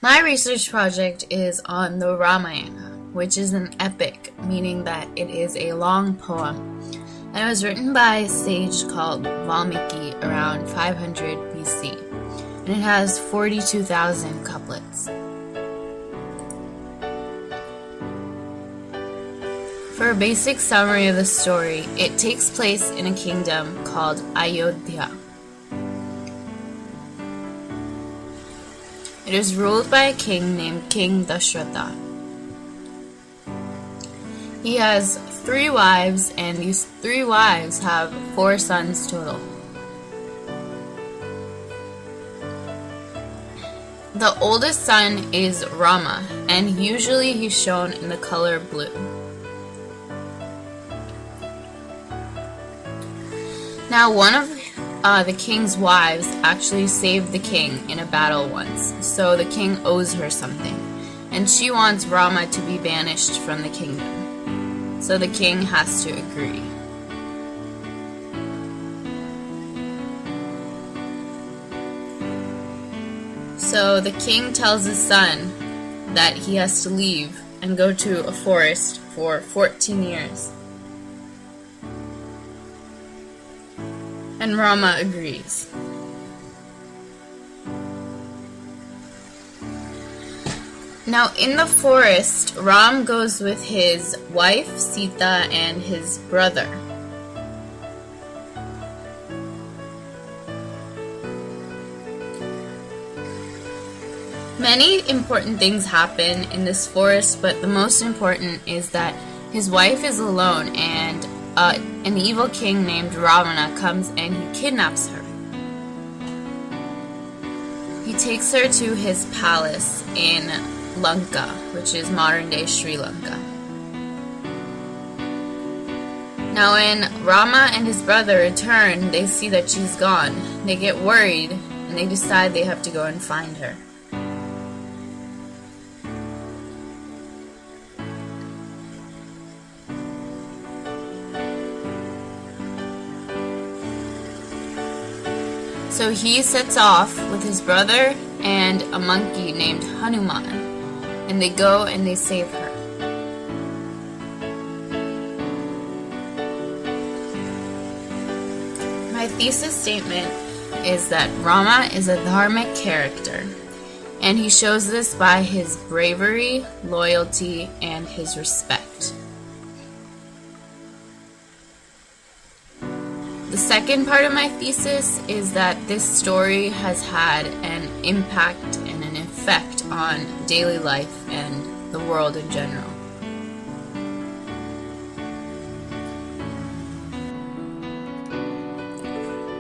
My research project is on the Ramayana, which is an epic, meaning that it is a long poem, and it was written by a sage called Valmiki around 500 BC, and it has 42,000 couplets. For a basic summary of the story, it takes place in a kingdom called Ayodhya. It is ruled by a king named King Dashratha. He has 3 wives, and these 3 wives have 4 sons total. The oldest son is Rama, and usually he's shown in the color blue. Now, one of the king's wives actually saved the king in a battle once, so the king owes her something, and she wants Rama to be banished from the kingdom, so the king has to agree. So the king tells his son that he has to leave and go to a forest for 14 years. And Rama agrees. Now in the forest, Ram goes with his wife Sita and his brother. Many important things happen in this forest, but the most important is that his wife is alone, and an evil king named Ravana comes and he kidnaps her. He takes her to his palace in Lanka, which is modern-day Sri Lanka. Now when Rama and his brother return, they see that she's gone. They get worried, and they decide they have to go and find her. So he sets off with his brother and a monkey named Hanuman, and they go and they save her. My thesis statement is that Rama is a dharmic character, and he shows this by his bravery, loyalty, and his respect. The second part of my thesis is that this story has had an impact and an effect on daily life and the world in general.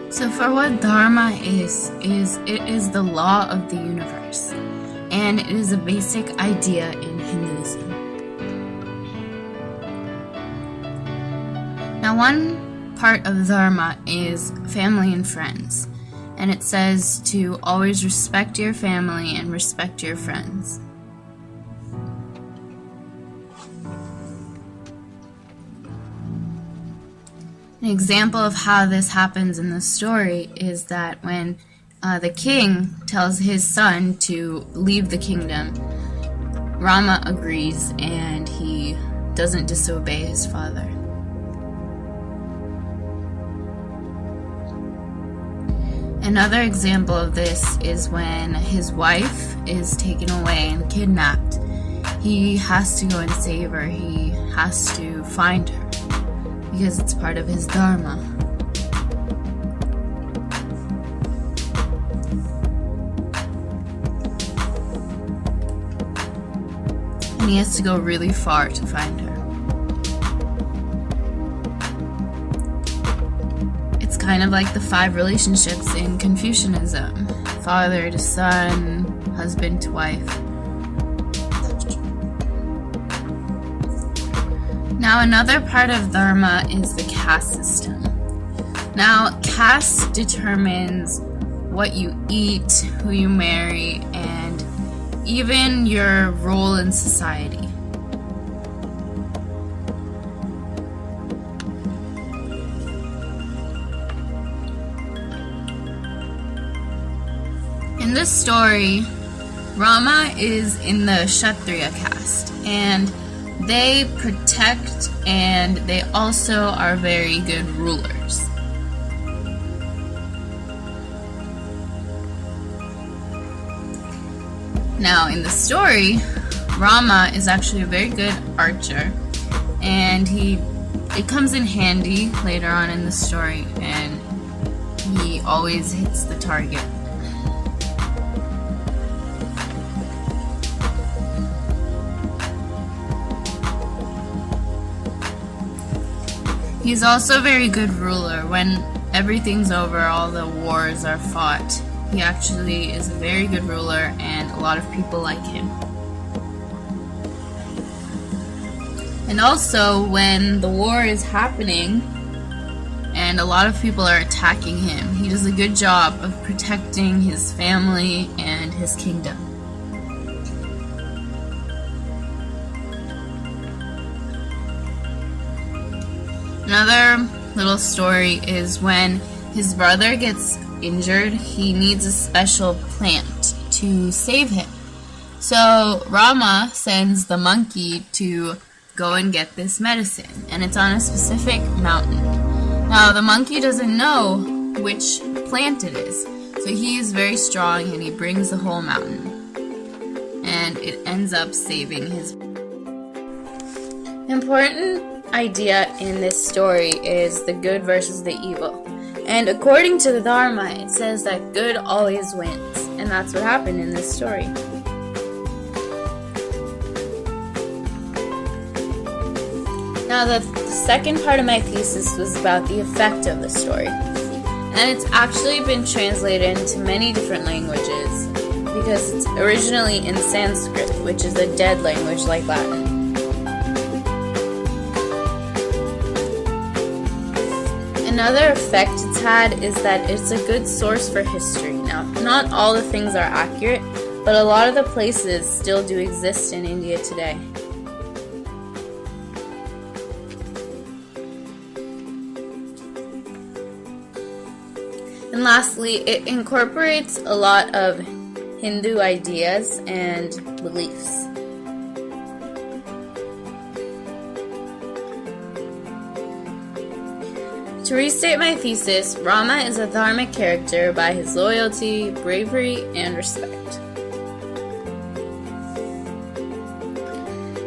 So for what Dharma is it is the law of the universe, and it is a basic idea in Hinduism. Now one part of Dharma is family and friends, and it says to always respect your family and respect your friends. An example of how this happens in the story is that when the king tells his son to leave the kingdom, Rama agrees and he doesn't disobey his father. Another example of this is when his wife is taken away and kidnapped. He has to go and save her. He has to find her because it's part of his dharma. And he has to go really far to find her. Kind of like the 5 relationships in Confucianism: father to son, husband to wife. Now another part of Dharma is the caste system. Now caste determines what you eat, who you marry, and even your role in society. In this story, Rama is in the Kshatriya caste, and they protect and they also are very good rulers. Now, in the story, Rama is actually a very good archer, and it comes in handy later on in the story, and he always hits the target. He's also a very good ruler. When everything's over, all the wars are fought, he actually is a very good ruler, and a lot of people like him. And also, when the war is happening and a lot of people are attacking him, he does a good job of protecting his family and his kingdom. Another little story is when his brother gets injured, he needs a special plant to save him. So Rama sends the monkey to go and get this medicine, and it's on a specific mountain. Now the monkey doesn't know which plant it is, so he is very strong and he brings the whole mountain, and it ends up saving his. Important idea in this story is the good versus the evil. And according to the Dharma, it says that good always wins. And that's what happened in this story. Now, the second part of my thesis was about the effect of the story. And it's actually been translated into many different languages because it's originally in Sanskrit, which is a dead language like Latin. Another effect it's had is that it's a good source for history. Now, not all the things are accurate, but a lot of the places still do exist in India today. And lastly, it incorporates a lot of Hindu ideas and beliefs. To restate my thesis, Rama is a dharmic character by his loyalty, bravery, and respect.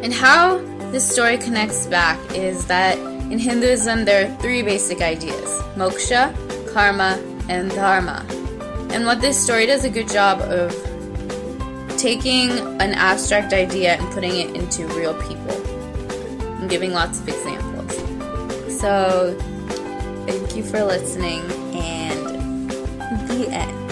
And how this story connects back is that in Hinduism there are three basic ideas: moksha, karma, and dharma. And what this story does a good job of taking an abstract idea and putting it into real people and giving lots of examples. So thank you for listening, and the end.